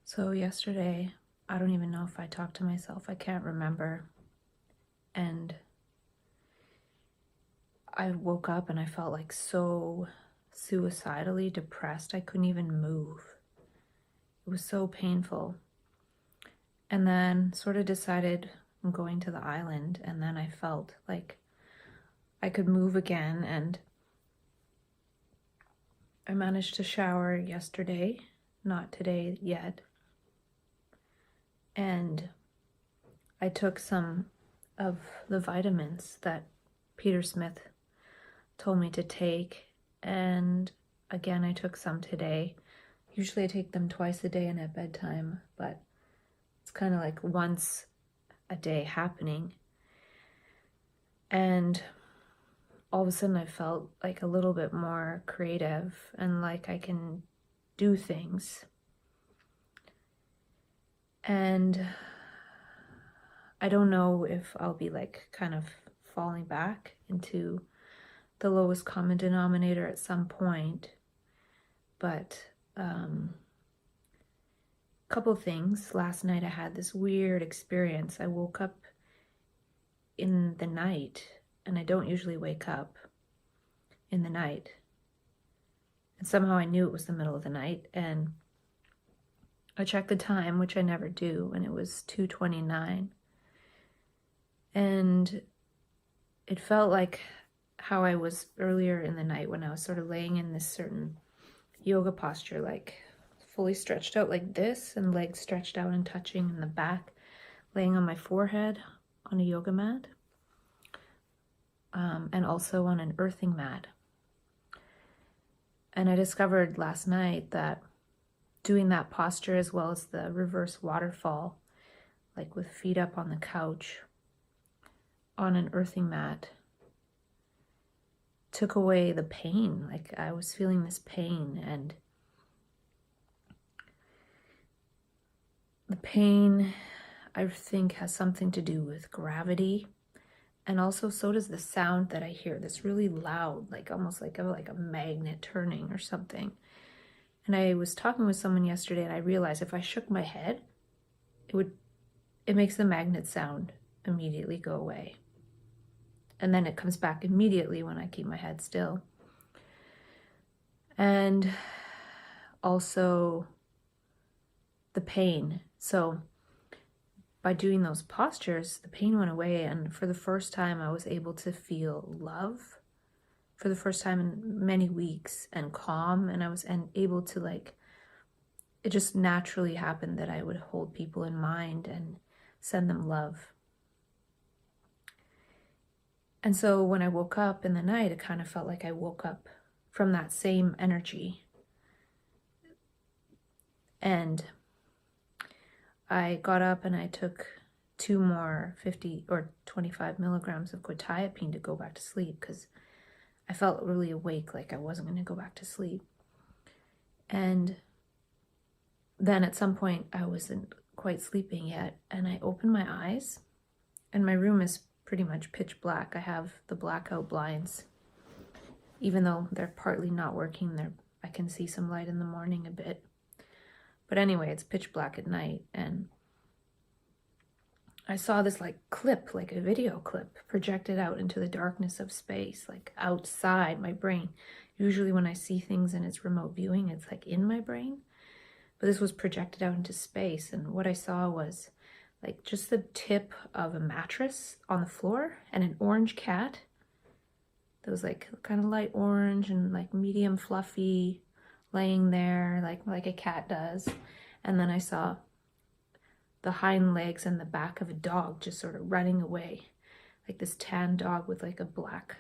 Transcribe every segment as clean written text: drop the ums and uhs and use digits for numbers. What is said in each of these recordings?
So yesterday, I don't even know if I talked to myself. I can't remember. And I woke up and I felt like so suicidally depressed. I couldn't even move. It was so painful. And then sort of decided I'm going to the island. And then I felt like I could move again. And I managed to shower yesterday, not today yet. And I took some of the vitamins that Peter Smith told me to take, and again I took some today. Usually I take them twice a day and at bedtime, but it's kind of like once a day happening. And all of a sudden I felt like a little bit more creative and like I can do things. And I don't know if I'll be like kind of falling back into the lowest common denominator at some point, but couple things. Last night I had this weird experience. I woke up in the night, and I don't usually wake up in the night, and somehow I knew it was the middle of the night, and I checked the time, which I never do, and it was 2:29, and it felt like how I was earlier in the night when I was sort of laying in this certain yoga posture, like fully stretched out like this and legs stretched out and touching in the back, laying on my forehead on a yoga mat, and also on an earthing mat. And I discovered last night that doing that posture as well as the reverse waterfall, like with feet up on the couch on an earthing mat, took away the pain. Like I was feeling this pain, and the pain I think has something to do with gravity, and also so does the sound that I hear, this really loud, like almost like a magnet turning or something. And I was talking with someone yesterday, and I realized if I shook my head, it makes the magnet sound immediately go away. And then it comes back immediately when I keep my head still. And also the pain. So by doing those postures, the pain went away, and for the first time I was able to feel love for the first time in many weeks, and calm, and I was able to, like, it just naturally happened that I would hold people in mind and send them love. And so when I woke up in the night, it kind of felt like I woke up from that same energy. And I got up and I took 2 more 50 or 25 milligrams of quetiapine to go back to sleep, because I felt really awake, like I wasn't going to go back to sleep. And then at some point I wasn't quite sleeping yet, and I opened my eyes, and my room is pretty much pitch black. I have the blackout blinds, even though they're partly not working. I can see some light in the morning a bit, but anyway, it's pitch black at night. And I saw this like clip, like a video clip, projected out into the darkness of space, like outside my brain. Usually when I see things and it's remote viewing, it's like in my brain, but this was projected out into space. And what I saw was like just the tip of a mattress on the floor, and an orange cat that was like kind of light orange and like medium fluffy, laying there like a cat does. And then I saw the hind legs and the back of a dog just sort of running away, like this tan dog with like a black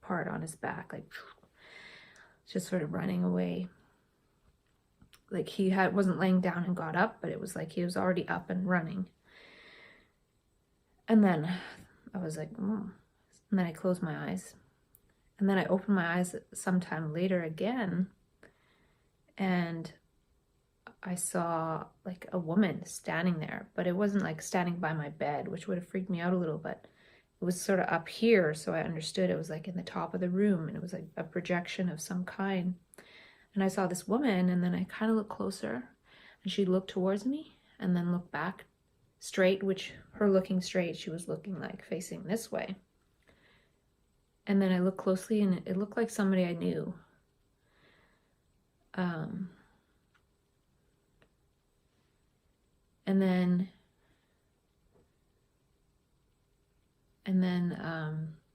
part on his back, like just sort of running away. Like he wasn't laying down and got up, but it was like he was already up and running. And then I was like, and then I closed my eyes, and then I opened my eyes sometime later again, and I saw like a woman standing there, but it wasn't like standing by my bed, which would have freaked me out a little, but it was sort of up here, so I understood it was like in the top of the room, and it was like a projection of some kind. And I saw this woman, and then I kind of looked closer, and she looked towards me and then looked back straight, which her looking straight, she was looking like facing this way. And then I looked closely and it looked like somebody I knew. And then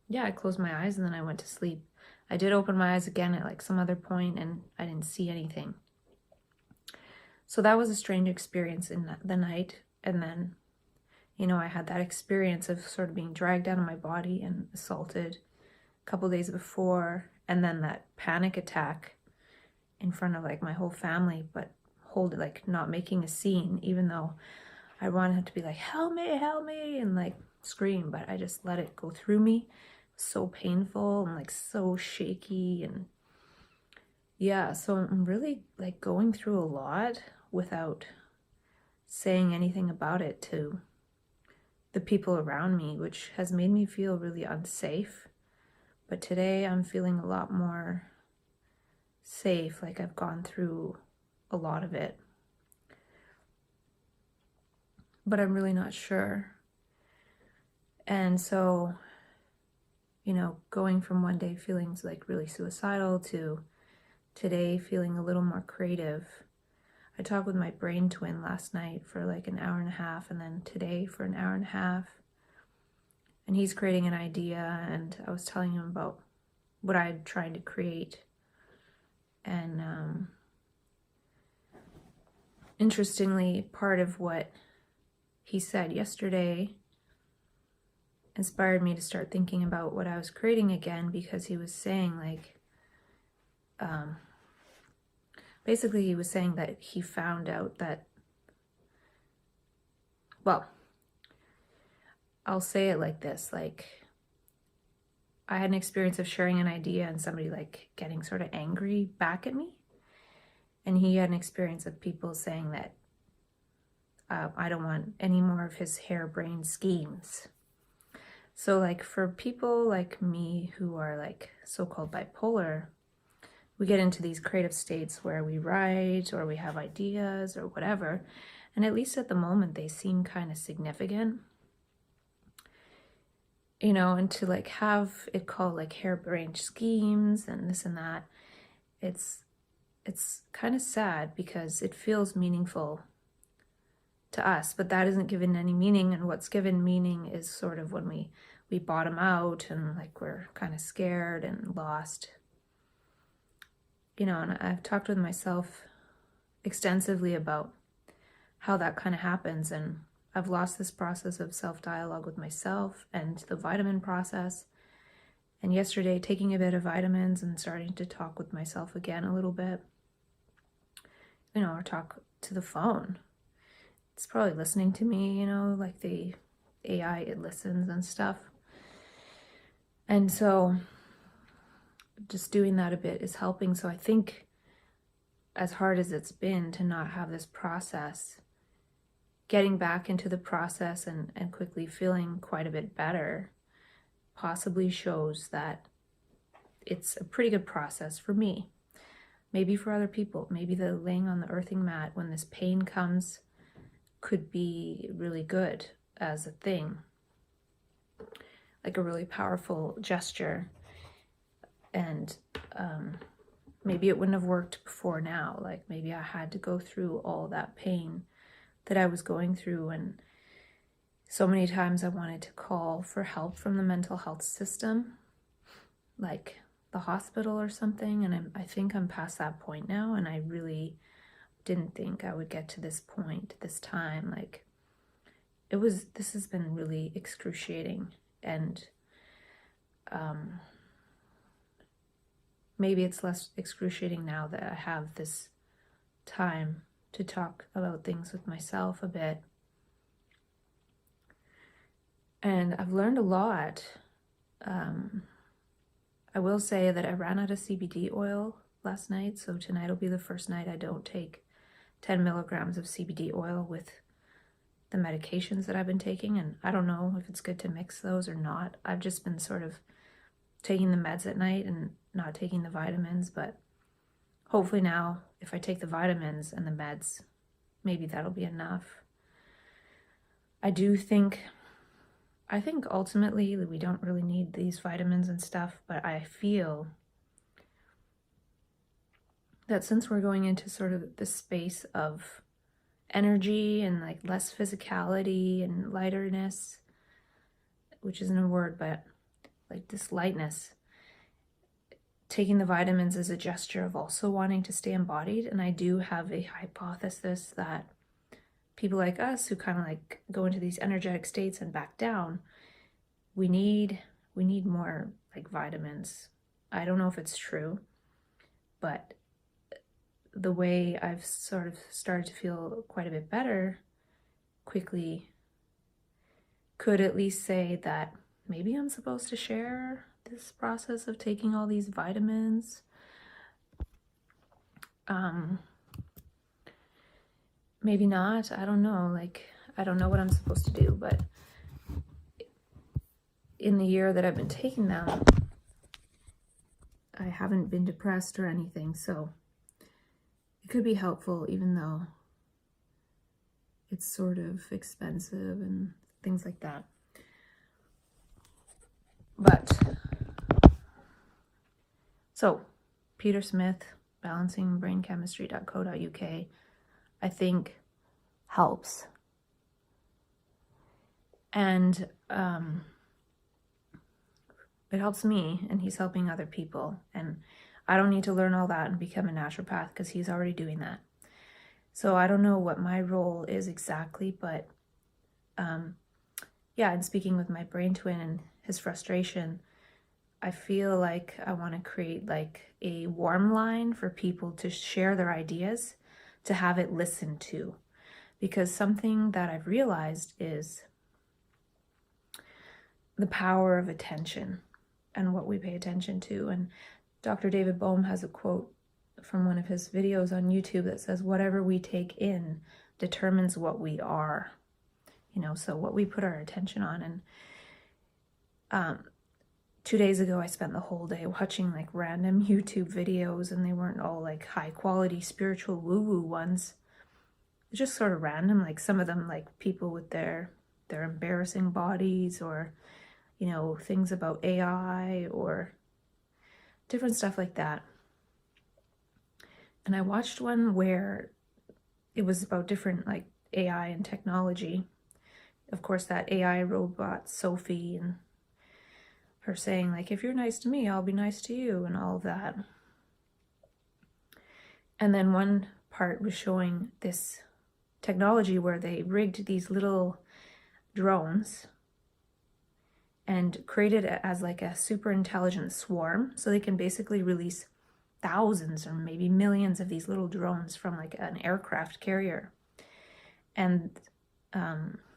yeah, I closed my eyes and then I went to sleep. I did open my eyes again at like some other point and I didn't see anything. So that was a strange experience in the night. And then, you know, I had that experience of sort of being dragged out of my body and assaulted a couple days before. And then that panic attack in front of like my whole family, but like not making a scene, even though I wanted to be like, help me, and like scream, but I just let it go through me. So painful and like so shaky. And yeah, so I'm really like going through a lot without saying anything about it to the people around me, which has made me feel really unsafe. But today I'm feeling a lot more safe, like I've gone through a lot of it. But I'm really not sure. And so, you know, going from one day feeling like really suicidal to today feeling a little more creative. I talked with my brain twin last night for like an hour and a half, and then today for an hour and a half. And he's creating an idea, and I was telling him about what I'm trying to create. And interestingly, part of what he said yesterday inspired me to start thinking about what I was creating again, because he was saying like, basically he was saying that he found out that, well, I'll say it like this, like I had an experience of sharing an idea and somebody like getting sort of angry back at me. And he had an experience of people saying that I don't want any more of his harebrained schemes. So like for people like me who are like so-called bipolar, we get into these creative states where we write or we have ideas or whatever. And at least at the moment, they seem kind of significant. You know, and to like have it called like harebrained schemes and this and that, it's kind of sad because it feels meaningful to us, but that isn't given any meaning. And what's given meaning is sort of when we bottom out and like we're kind of scared and lost. You know, and I've talked with myself extensively about how that kind of happens, and I've lost this process of self-dialogue with myself and the vitamin process. And yesterday, taking a bit of vitamins and starting to talk with myself again a little bit, you know, or talk to the phone. It's probably listening to me, you know, like the AI, it listens and stuff. And so just doing that a bit is helping. So I think as hard as it's been to not have this process, getting back into the process and quickly feeling quite a bit better possibly shows that it's a pretty good process for me. Maybe for other people, maybe the laying on the earthing mat when this pain comes could be really good as a thing, like a really powerful gesture. And maybe it wouldn't have worked before now. Like maybe I had to go through all that pain that I was going through. And so many times I wanted to call for help from the mental health system, like the hospital or something. And I think I'm past that point now. And I really didn't think I would get to this point, this time. Like this has been really excruciating. And maybe it's less excruciating now that I have this time to talk about things with myself a bit. And I've learned a lot. I will say that I ran out of CBD oil last night, so tonight will be the first night I don't take 10 milligrams of CBD oil with the medications that I've been taking. And I don't know if it's good to mix those or not. I've just been sort of taking the meds at night and not taking the vitamins, but hopefully now if I take the vitamins and the meds, maybe that'll be enough. I think ultimately we don't really need these vitamins and stuff, but I feel that since we're going into sort of the space of energy and like less physicality and lighterness, which isn't a word, but like this lightness, taking the vitamins is a gesture of also wanting to stay embodied. And I do have a hypothesis that people like us who kind of like go into these energetic states and back down, we need more like vitamins. I don't know if it's true, but the way I've sort of started to feel quite a bit better quickly could at least say that maybe I'm supposed to share this process of taking all these vitamins. Maybe not. I don't know. Like, I don't know what I'm supposed to do, but in the year that I've been taking them, I haven't been depressed or anything, so it could be helpful, even though it's sort of expensive and things like that. But, so, Peter Smith, balancingbrainchemistry.co.uk, I think helps. And it helps me, and he's helping other people. And I don't need to learn all that and become a naturopath because he's already doing that. So I don't know what my role is exactly, but yeah, and speaking with my brain twin and his frustration, I feel like I want to create like a warm line for people to share their ideas, to have it listened to. Because something that I've realized is the power of attention and what we pay attention to. And Dr. David Bohm has a quote from one of his videos on YouTube that says, whatever we take in determines what we are. You know, so what we put our attention on. And 2 days ago, I spent the whole day watching like random YouTube videos, and they weren't all like high quality spiritual woo-woo ones. Just sort of random, like some of them like people with their embarrassing bodies, or, you know, things about AI or different stuff like that. And I watched one where it was about different like AI and technology. Of course, that AI robot, Sophie, and her saying like, if you're nice to me, I'll be nice to you, and all of that. And then one part was showing this technology where they rigged these little drones and created it as like a super intelligent swarm, so they can basically release thousands or maybe millions of these little drones from like an aircraft carrier. And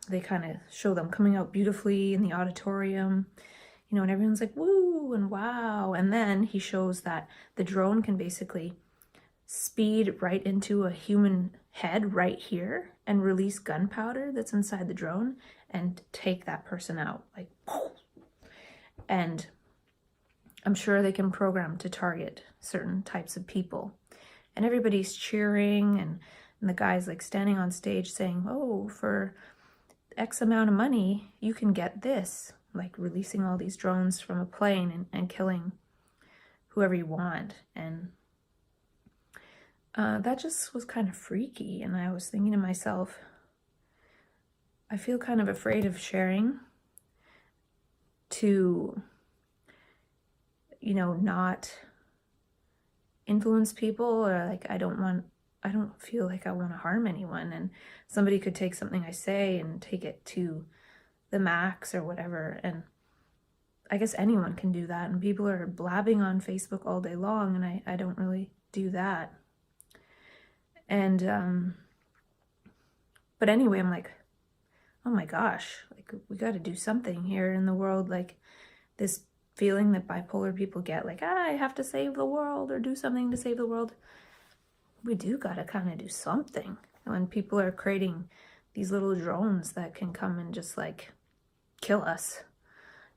they kind of show them coming out beautifully in the auditorium, you know, and everyone's like, woo and wow. And then he shows that the drone can basically speed right into a human head right here and release gunpowder that's inside the drone and take that person out, like, and I'm sure they can program to target certain types of people. And everybody's cheering, and the guy's like standing on stage saying, oh, for X amount of money, you can get this, like releasing all these drones from a plane and killing whoever you want. And that just was kind of freaky. And I was thinking to myself, I feel kind of afraid of sharing to, you know, not influence people, or like I don't feel like I want to harm anyone. And somebody could take something I say and take it to the max or whatever. And I guess anyone can do that. And people are blabbing on Facebook all day long, and I don't really do that. And but anyway, I'm like, oh my gosh, like we got to do something here in the world. Like this feeling that bipolar people get, like, I have to save the world or do something to save the world. We do got to kind of do something. When people are creating these little drones that can come and just like kill us,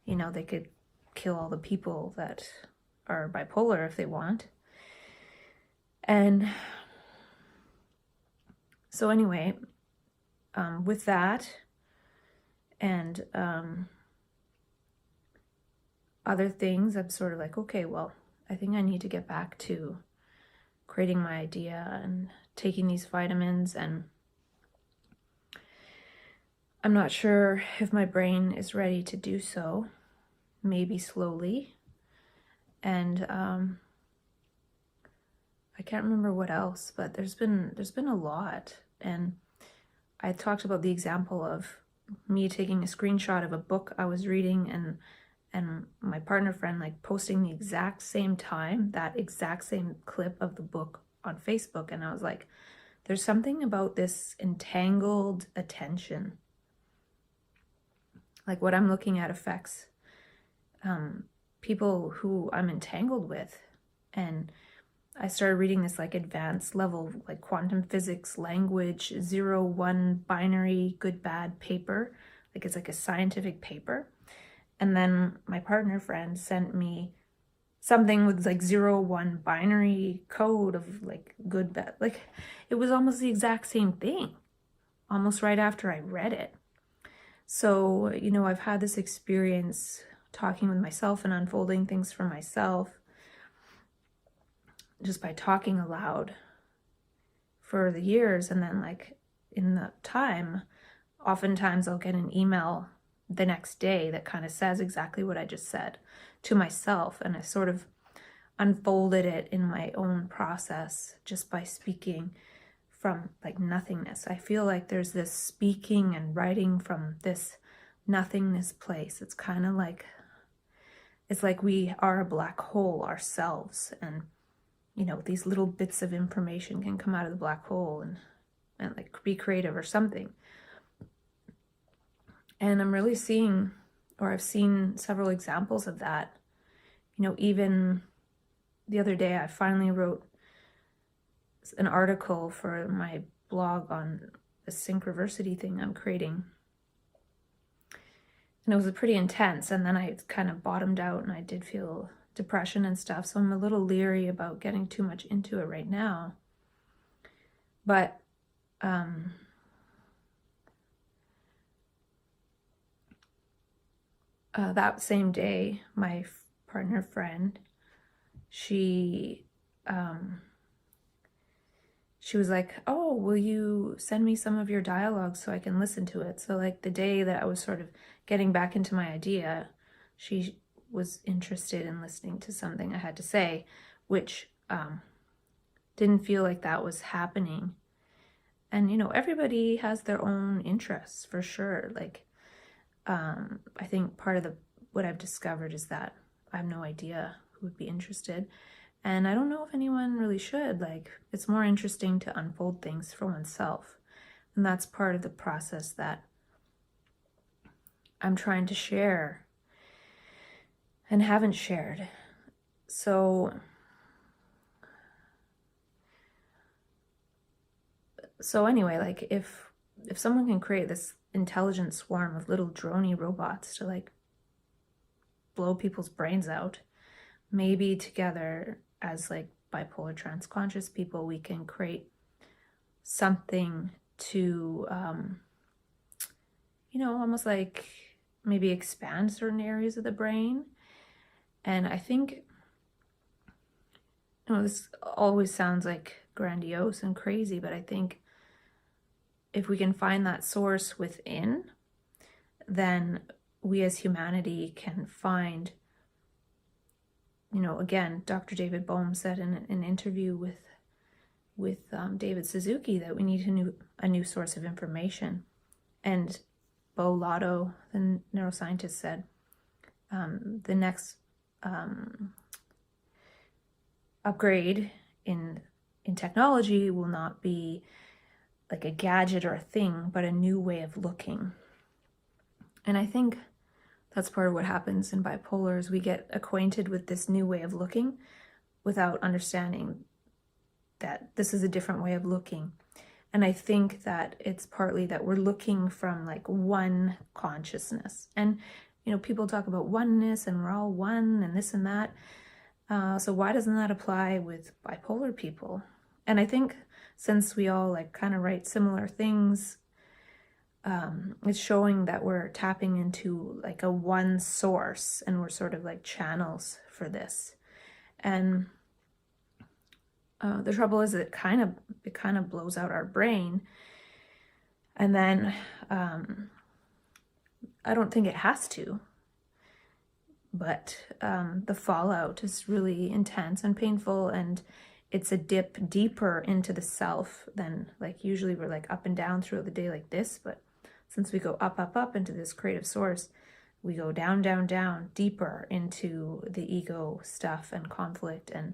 you know, they could kill all the people that are bipolar if they want. And So anyway, with that and other things, I'm sort of like, okay, well, I think I need to get back to creating my idea and taking these vitamins, and I'm not sure if my brain is ready to do so, maybe slowly. And I can't remember what else, but there's been a lot. And I talked about the example of me taking a screenshot of a book I was reading, and my partner friend like posting the exact same time, that exact same clip of the book on Facebook. And I was like, there's something about this entangled attention. Like what I'm looking at affects people who I'm entangled with. And I started reading this like advanced level, like quantum physics, language, 0-1 binary, good, bad paper. Like it's like a scientific paper. And then my partner friend sent me something with like 0-1 binary code of like good, bad. Like it was almost the exact same thing, almost right after I read it. So, you know, I've had this experience talking with myself and unfolding things for myself just by talking aloud for the years. And then like in the time, oftentimes I'll get an email the next day that kind of says exactly what I just said to myself. And I sort of unfolded it in my own process just by speaking from like nothingness. I feel like there's this speaking and writing from this nothingness place. It's kind of like, it's like we are a black hole ourselves, and you know, these little bits of information can come out of the black hole and like be creative or something. And I'm really seeing, or I've seen several examples of that. You know, even the other day, I finally wrote an article for my blog on the Synchronicity thing I'm creating. And it was pretty intense. And then I kind of bottomed out and I did feel depression and stuff. So I'm a little leery about getting too much into it right now. But that same day, my partner friend, she was like, oh, will you send me some of your dialogue so I can listen to it? So like the day that I was sort of getting back into my idea, she was interested in listening to something I had to say, which didn't feel like that was happening. And, you know, everybody has their own interests for sure. Like, I think part of what I've discovered is that I have no idea who would be interested. And I don't know if anyone really should. Like, it's more interesting to unfold things for oneself. And that's part of the process that I'm trying to share and haven't shared. So anyway, like if someone can create this intelligent swarm of little drony robots to like blow people's brains out, maybe together as like bipolar trans conscious people, we can create something to, you know, almost like maybe expand certain areas of the brain. And I think, you know, this always sounds like grandiose and crazy, but I think if we can find that source within, then we as humanity can find, you know, again, Dr. David Bohm said in an interview with David Suzuki that we need a new source of information. And Bo Lotto, the neuroscientist, said the next upgrade in technology will not be like a gadget or a thing, but a new way of looking. And I think that's part of what happens in bipolar is we get acquainted with this new way of looking without understanding that this is a different way of looking. And I think that it's partly that we're looking from like one consciousness. And, you know, people talk about oneness and we're all one and this and that. So why doesn't that apply with bipolar people? And I think since we all like kind of write similar things, it's showing that we're tapping into like a one source, and we're sort of like channels for this. And the trouble is it kind of blows out our brain, and then I don't think it has to, but the fallout is really intense and painful, and it's a dip deeper into the self than, like, usually we're like up and down throughout the day like this, but since we go up, up, up into this creative source, we go down, down, down, deeper into the ego stuff and conflict and,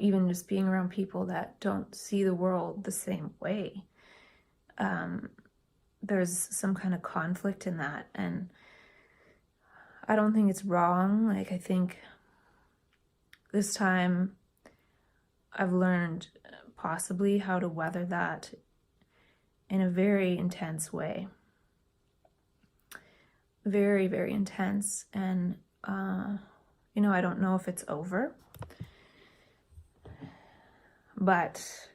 even just being around people that don't see the world the same way. There's some kind of conflict in that, and I don't think it's wrong. Like, I think this time I've learned possibly how to weather that in a very intense way. Very, very intense. And, I don't know if it's over, but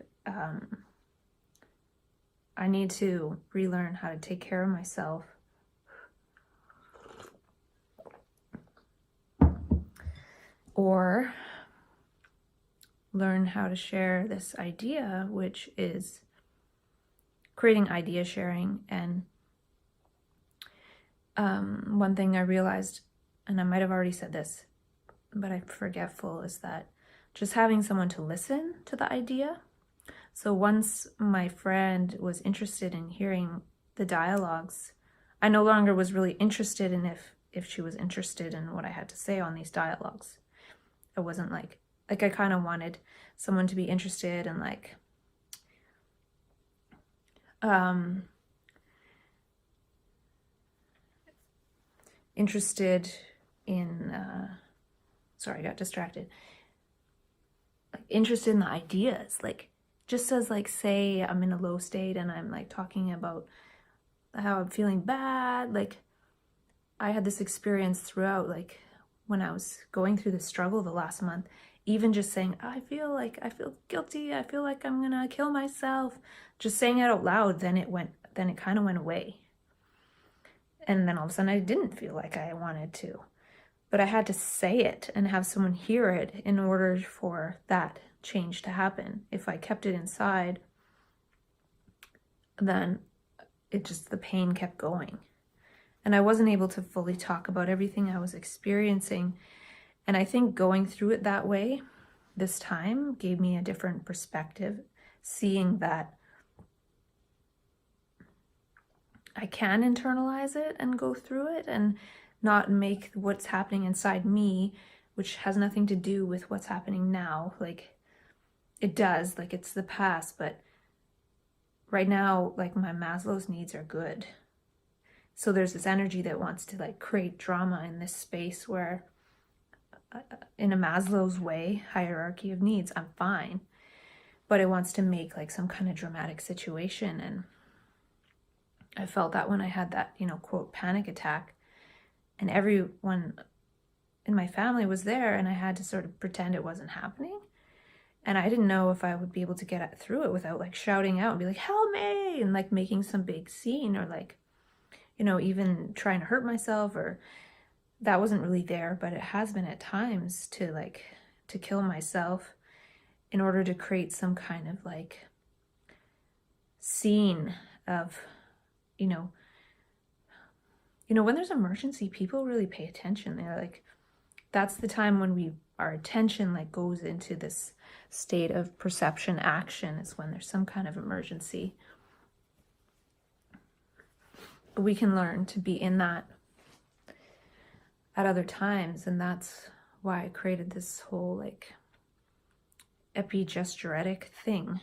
I need to relearn how to take care of myself. Or learn how to share this idea, which is creating idea sharing. And one thing I realized, and I might have already said this, but I'm forgetful, is that just having someone to listen to the idea. So once my friend was interested in hearing the dialogues, I no longer was really interested in if she was interested in what I had to say on these dialogues. I wasn't like I kind of wanted someone to be interested and like interested in sorry, I got distracted. Like interested in the ideas, like just as like, say I'm in a low state and I'm like talking about how I'm feeling bad. Like I had this experience throughout, like when I was going through the struggle the last month, even just saying, I feel guilty, I feel like I'm gonna kill myself, just saying it out loud, then it kind of went away. And then all of a sudden I didn't feel like I wanted to, but I had to say it and have someone hear it in order for that change to happen. If I kept it inside, then the pain kept going. And I wasn't able to fully talk about everything I was experiencing. And I think going through it that way this time gave me a different perspective, seeing that I can internalize it and go through it and not make what's happening inside me, which has nothing to do with what's happening now. Like it does, like it's the past, but right now, like my Maslow's needs are good. So there's this energy that wants to like create drama in this space where in a Maslow's way, hierarchy of needs, I'm fine, but it wants to make like some kind of dramatic situation. And I felt that when I had that, quote, panic attack, and everyone in my family was there, and I had to sort of pretend it wasn't happening. And I didn't know if I would be able to get through it without like shouting out and be like, help me, and like making some big scene, or like, even trying to hurt myself, or that wasn't really there, but it has been at times to kill myself in order to create some kind of like scene of, when there's emergency, people really pay attention. They're like, that's the time when our attention like goes into this state of perception action, is when there's some kind of emergency. But we can learn to be in that at other times, and that's why I created this whole like epigesturetic thing.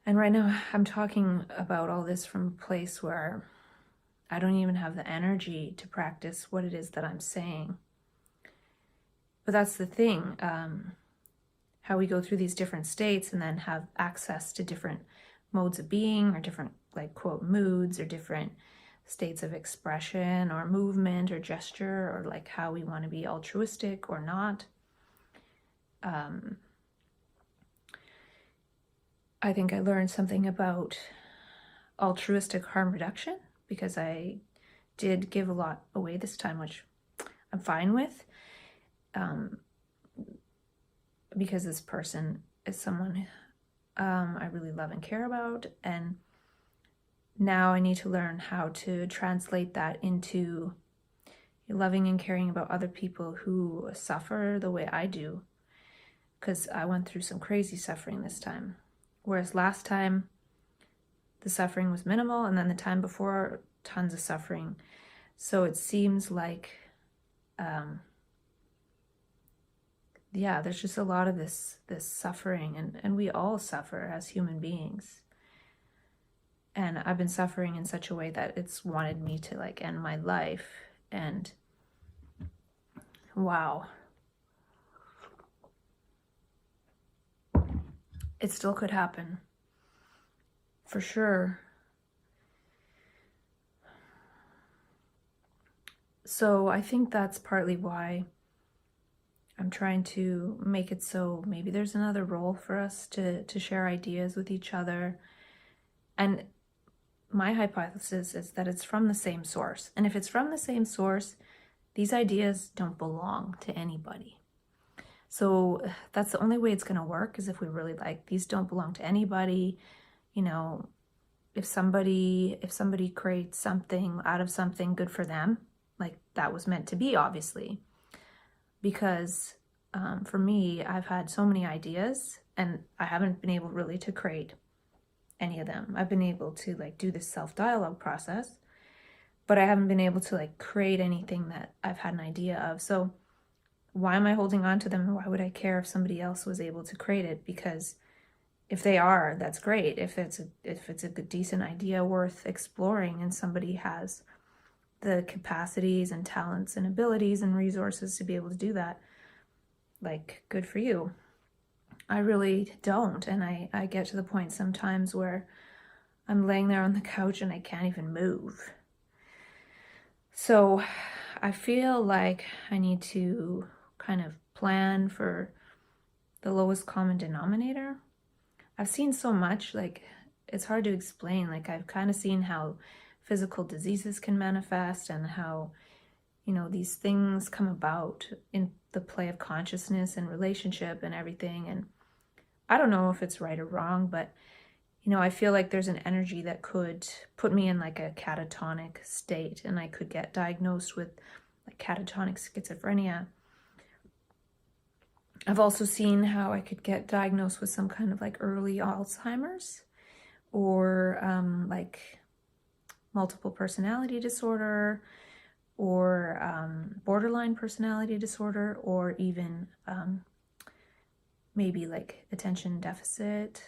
And right now I'm talking about all this from a place where I don't even have the energy to practice what it is that I'm saying. But that's the thing, how we go through these different states and then have access to different modes of being, or different like quote moods, or different states of expression or movement or gesture, or like how we want to be altruistic or not. I think I learned something about altruistic harm reduction because I did give a lot away this time, which I'm fine with, because this person is someone I really love and care about, and now I need to learn how to translate that into loving and caring about other people who suffer the way I do, because I went through some crazy suffering this time, whereas last time the suffering was minimal, and then the time before, tons of suffering. So it seems like, yeah, there's just a lot of this suffering, and we all suffer as human beings. And I've been suffering in such a way that it's wanted me to like end my life. And wow, it still could happen, for sure. So I think that's partly why I'm trying to make it so maybe there's another role for us to share ideas with each other. And my hypothesis is that it's from the same source. And if it's from the same source, these ideas don't belong to anybody. So that's the only way it's going to work, is if we really like, these don't belong to anybody. You know, if somebody creates something out of something, good for them. Like, that was meant to be, obviously. Because for me, I've had so many ideas and I haven't been able really to create any of them. I've been able to like do this self-dialogue process, but I haven't been able to like create anything that I've had an idea of. So why am I holding on to them? Why would I care if somebody else was able to create it? Because if they are, that's great. If it's a good, decent idea worth exploring, and somebody has the capacities and talents and abilities and resources to be able to do that, like, good for you. I really don't. And I get to the point sometimes where I'm laying there on the couch and I can't even move. So I feel like I need to kind of plan for the lowest common denominator. I've seen so much, like, it's hard to explain. Like, I've kind of seen how physical diseases can manifest, and how, you know, these things come about in the play of consciousness and relationship and everything. And I don't know if it's right or wrong, but, you know, I feel like there's an energy that could put me in like a catatonic state, and I could get diagnosed with like catatonic schizophrenia. I've also seen how I could get diagnosed with some kind of like early Alzheimer's, or like multiple personality disorder, or borderline personality disorder, or even maybe like attention deficit.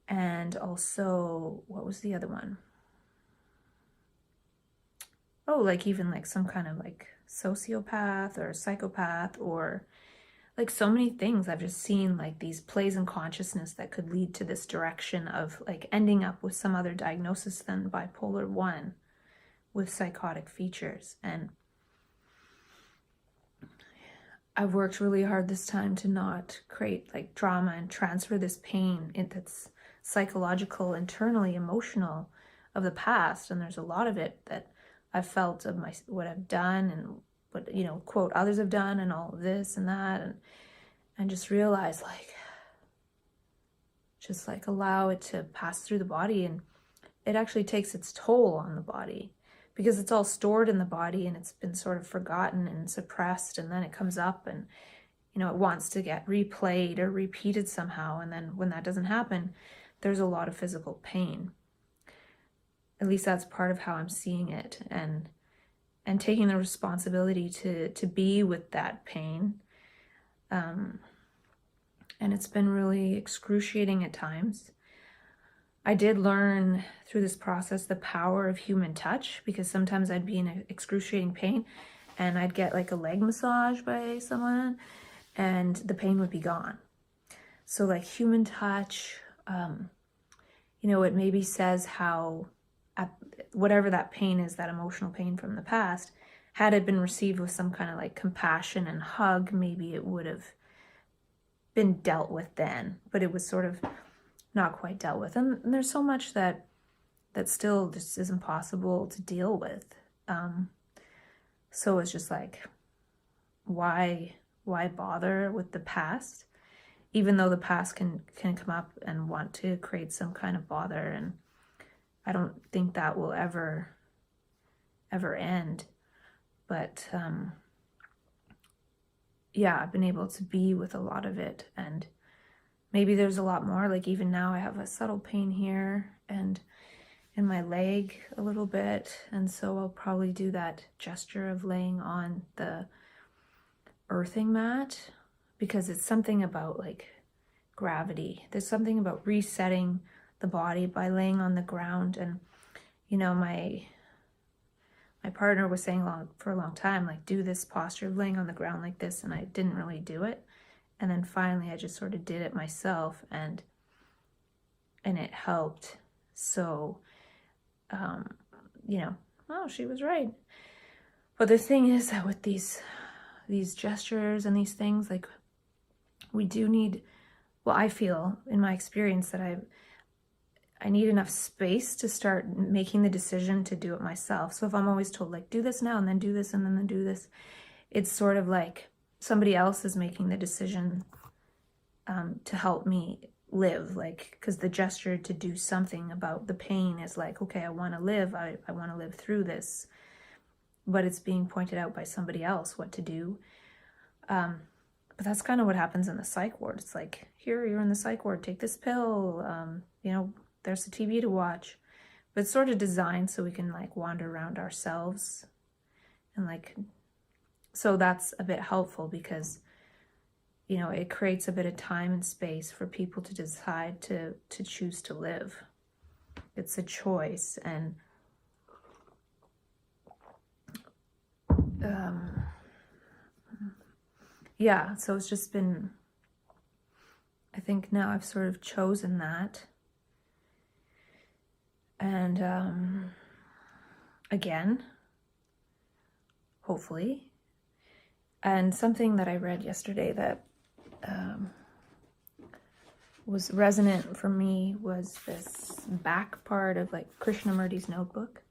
And also, what was the other one? Oh, like even like some kind of like sociopath or psychopath, or like so many things. I've just seen like these plays in consciousness that could lead to this direction of like ending up with some other diagnosis than bipolar 1 with psychotic features. And I've worked really hard this time to not create like drama and transfer this pain that's psychological, internally emotional, of the past. And there's a lot of it that I've felt of what I've done, and what, you know, quote, others have done, and all of this and that, and just realize, like, just like allow it to pass through the body. And it actually takes its toll on the body, because it's all stored in the body and it's been sort of forgotten and suppressed, and then it comes up and, you know, it wants to get replayed or repeated somehow. And then when that doesn't happen, there's a lot of physical pain. At least that's part of how I'm seeing it, and taking the responsibility to be with that pain. And it's been really excruciating at times. I did learn through this process the power of human touch, because sometimes I'd be in excruciating pain and I'd get like a leg massage by someone and the pain would be gone. So like human touch, you know, it maybe says how whatever that pain is, that emotional pain from the past, had it been received with some kind of like compassion and hug, maybe it would have been dealt with then, but it was sort of not quite dealt with. And there's so much that still just is impossible to deal with. So it's just like, why bother with the past? Even though the past can come up and want to create some kind of bother, and I don't think that will ever end. But yeah, I've been able to be with a lot of it, and maybe there's a lot more. Like even now I have a subtle pain here and in my leg a little bit, and so I'll probably do that gesture of laying on the earthing mat, because it's something about like gravity. There's something about resetting the body by laying on the ground. And you know, my partner was saying for a long time, like, do this posture of laying on the ground like this, and I didn't really do it. And then finally I just sort of did it myself, and it helped. So you know, oh, she was right. But the thing is that with these gestures and these things, like, we do need, well, I feel in my experience that I need enough space to start making the decision to do it myself. So if I'm always told, like, do this now and then do this and then do this, it's sort of like somebody else is making the decision to help me live, like, because the gesture to do something about the pain is like, okay, I want to live, I want to live through this, but it's being pointed out by somebody else what to do. But that's kind of what happens in the psych ward. It's like, here, you're in the psych ward, take this pill, you know, there's the TV to watch. But it's sort of designed so we can like wander around ourselves, and like, so that's a bit helpful because, you know, it creates a bit of time and space for people to decide to choose to live. It's a choice. And yeah, so it's just been, I think now I've sort of chosen that. And again, hopefully. And something that I read yesterday that was resonant for me was this back part of like Krishnamurti's notebook.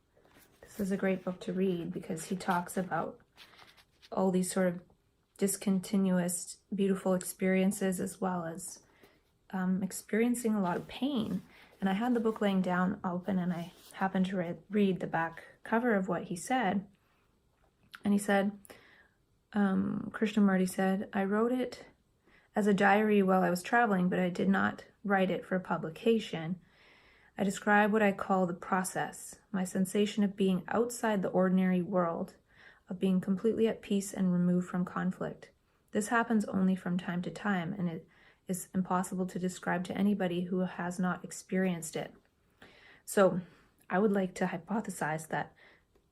This is a great book to read because he talks about all these sort of discontinuous, beautiful experiences, as well as experiencing a lot of pain. And I had the book laying down open, and I happened to read the back cover of what he said. And he said, Krishnamurti said, I wrote it as a diary while I was traveling, but I did not write it for publication. I describe what I call the process, my sensation of being outside the ordinary world, of being completely at peace and removed from conflict. This happens only from time to time, and it is impossible to describe to anybody who has not experienced it. So I would like to hypothesize that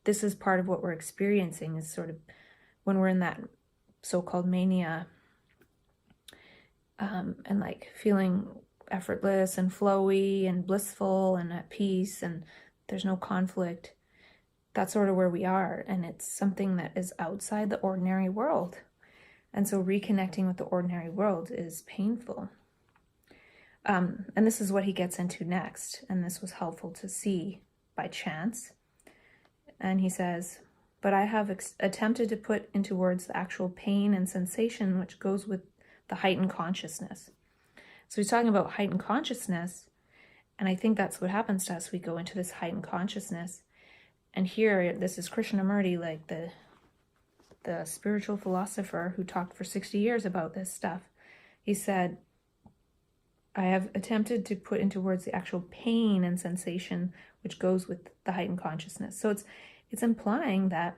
this is part of what we're experiencing, is sort of when we're in that so-called mania, and like feeling effortless and flowy and blissful and at peace, and there's no conflict. That's sort of where we are, and it's something that is outside the ordinary world. And so reconnecting with the ordinary world is painful. And this is what he gets into next, and this was helpful to see by chance. And he says, but I have attempted to put into words the actual pain and sensation which goes with the heightened consciousness. So he's talking about heightened consciousness, and I think that's what happens to us. We go into this heightened consciousness. And here, this is Krishnamurti, like the spiritual philosopher who talked for 60 years about this stuff. He said, I have attempted to put into words the actual pain and sensation which goes with the heightened consciousness. So it's implying that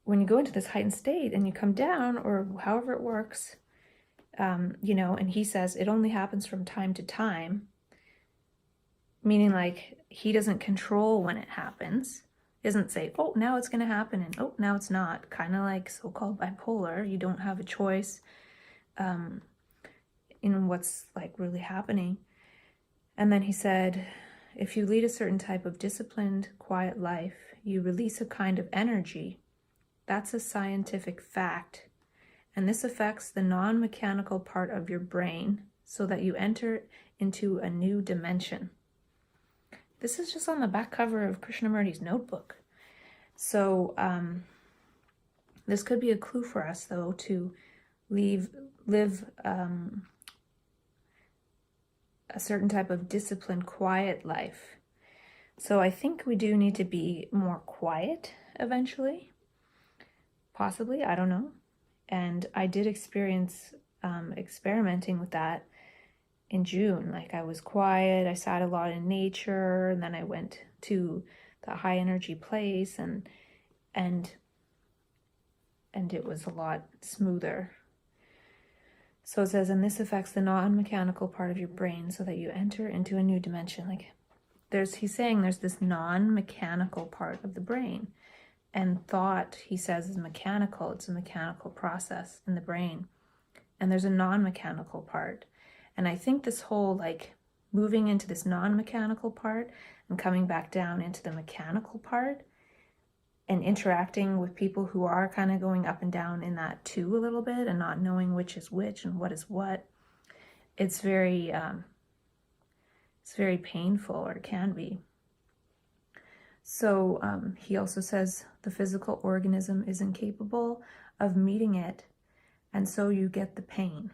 when you go into this heightened state and you come down, or however it works, you know, and he says it only happens from time to time, meaning like he doesn't control when it happens. He doesn't say, oh, now it's going to happen, and oh, now it's not. Kind of like so-called bipolar. You don't have a choice in what's like really happening. And then he said, if you lead a certain type of disciplined, quiet life, you release a kind of energy. That's a scientific fact. And this affects the non-mechanical part of your brain so that you enter into a new dimension. This is just on the back cover of Krishnamurti's notebook. So this could be a clue for us, though, to live a certain type of disciplined, quiet life. So I think we do need to be more quiet eventually. Possibly, I don't know. And I did experience experimenting with that in June. Like, I was quiet, I sat a lot in nature, and then I went to the high energy place, and it was a lot smoother. So it says, and this affects the non-mechanical part of your brain so that you enter into a new dimension. Like, he's saying there's this non-mechanical part of the brain. And thought, he says, is mechanical. It's a mechanical process in the brain. And there's a non-mechanical part. And I think this whole, like, moving into this non-mechanical part and coming back down into the mechanical part and interacting with people who are kind of going up and down in that too a little bit and not knowing which is which and what is what, it's very painful, or it can be. So he also says the physical organism is incapable of meeting it, and so you get the pain.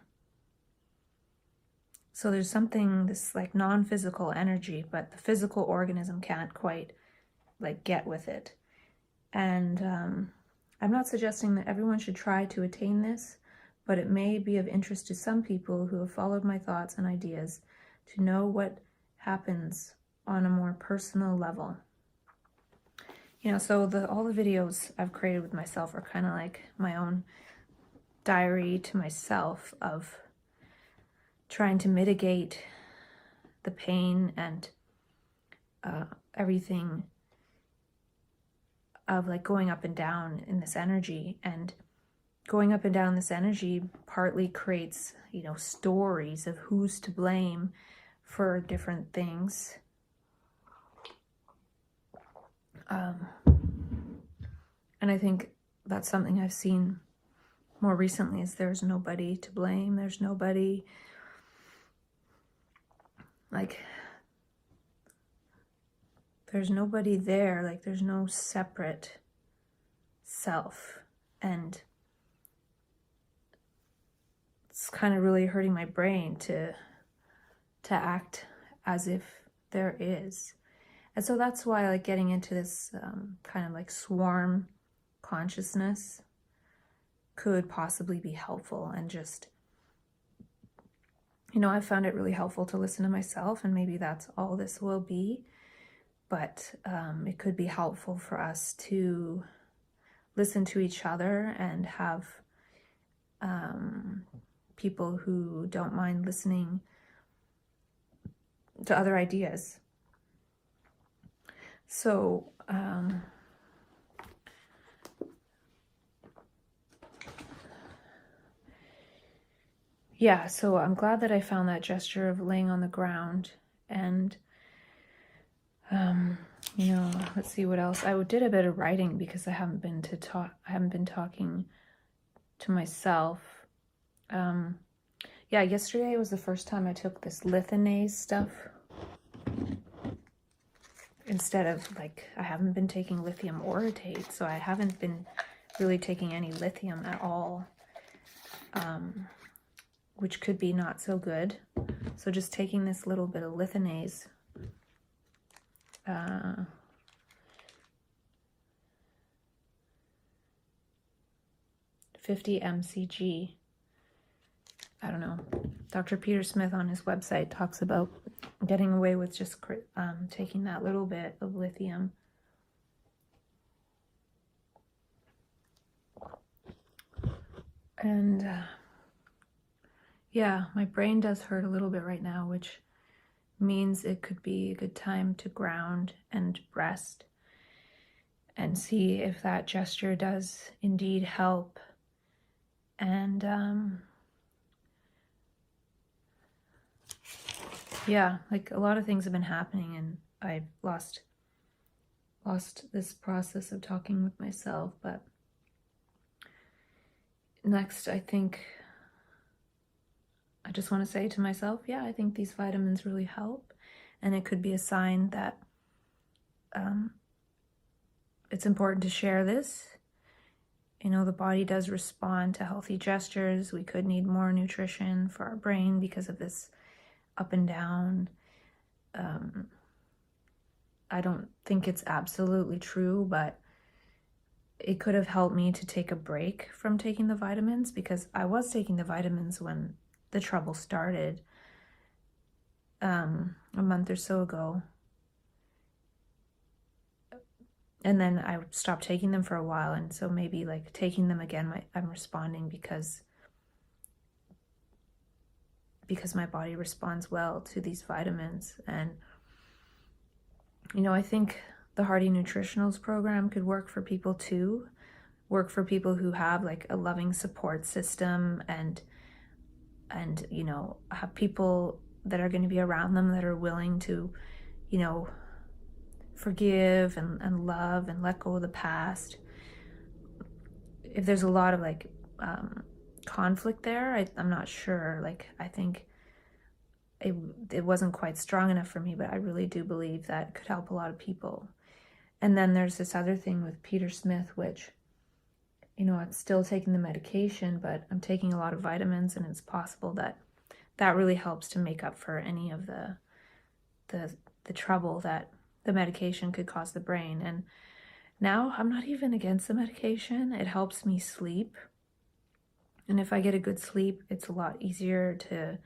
So there's something, this like non-physical energy, but the physical organism can't quite like get with it. And I'm not suggesting that everyone should try to attain this, but it may be of interest to some people who have followed my thoughts and ideas to know what happens on a more personal level. You know, so all the videos I've created with myself are kind of like my own diary to myself of trying to mitigate the pain and everything of like going up and down in this energy. And going up and down this energy partly creates, you know, stories of who's to blame for different things. And I think that's something I've seen more recently, is there's nobody to blame. There's nobody, like, there's nobody there. Like, there's no separate self. And it's kind of really hurting my brain to act as if there is. And so that's why, like, getting into this kind of like swarm consciousness could possibly be helpful. And just, you know, I found it really helpful to listen to myself, and maybe that's all this will be. But it could be helpful for us to listen to each other and have people who don't mind listening to other ideas. So yeah, so I'm glad that I found that gesture of laying on the ground. And you know, let's see what else. I did a bit of writing because I haven't been talking to myself. Yeah, yesterday was the first time I took this lithium stuff. Instead of, like, I haven't been taking lithium orotate, so I haven't been really taking any lithium at all, which could be not so good. So just taking this little bit of lithium, 50 mcg. I don't know. Dr. Peter Smith on his website talks about getting away with just taking that little bit of lithium. And yeah, my brain does hurt a little bit right now, which means it could be a good time to ground and rest and see if that gesture does indeed help. And yeah, like, a lot of things have been happening, and I've lost this process of talking with myself. But next, I think I just want to say to myself, yeah, I think these vitamins really help. And it could be a sign that it's important to share this. You know, the body does respond to healthy gestures. We could need more nutrition for our brain because of this up and down. I don't think it's absolutely true, but it could have helped me to take a break from taking the vitamins, because I was taking the vitamins when the trouble started a month or so ago. And then I stopped taking them for a while, and so maybe like taking them again, I'm responding because my body responds well to these vitamins. And you know, I think the Hearty Nutritionals program could work for people too, work for people who have like a loving support system, and you know, have people that are going to be around them that are willing to, you know, forgive and love and let go of the past. If there's a lot of like conflict there, I'm not sure. Like, I think it wasn't quite strong enough for me, but I really do believe that it could help a lot of people. And then there's this other thing with Peter Smith, which, you know, I'm still taking the medication, but I'm taking a lot of vitamins, and it's possible that that really helps to make up for any of the trouble that the medication could cause the brain. And now I'm not even against the medication. It helps me sleep. And if I get a good sleep, it's a lot easier to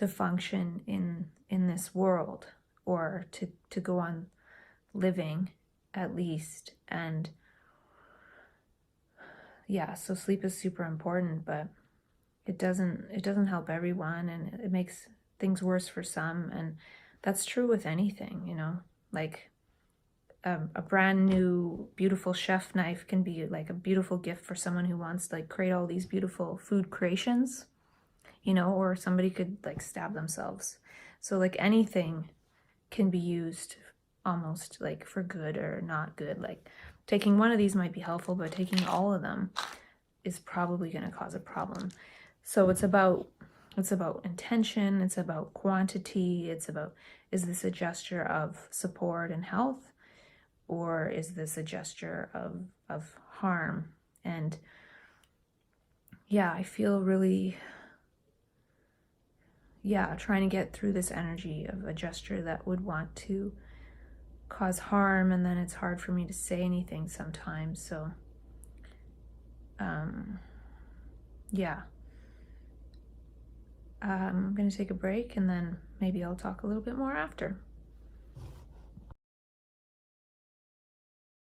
function in this world, or to go on living at least. And yeah, so sleep is super important, but it doesn't help everyone, and it makes things worse for some. And that's true with anything, you know, like a brand new beautiful chef knife can be like a beautiful gift for someone who wants to like create all these beautiful food creations, you know, or somebody could like stab themselves. So like anything can be used almost like for good or not good. Like taking one of these might be helpful, but taking all of them is probably going to cause a problem. So it's about intention, it's about quantity, it's about, is this a gesture of support and health, or is this a gesture of harm? And yeah, I feel really, trying to get through this energy of a gesture that would want to cause harm, and then it's hard for me to say anything sometimes. So yeah, I'm gonna take a break, and then maybe I'll talk a little bit more after.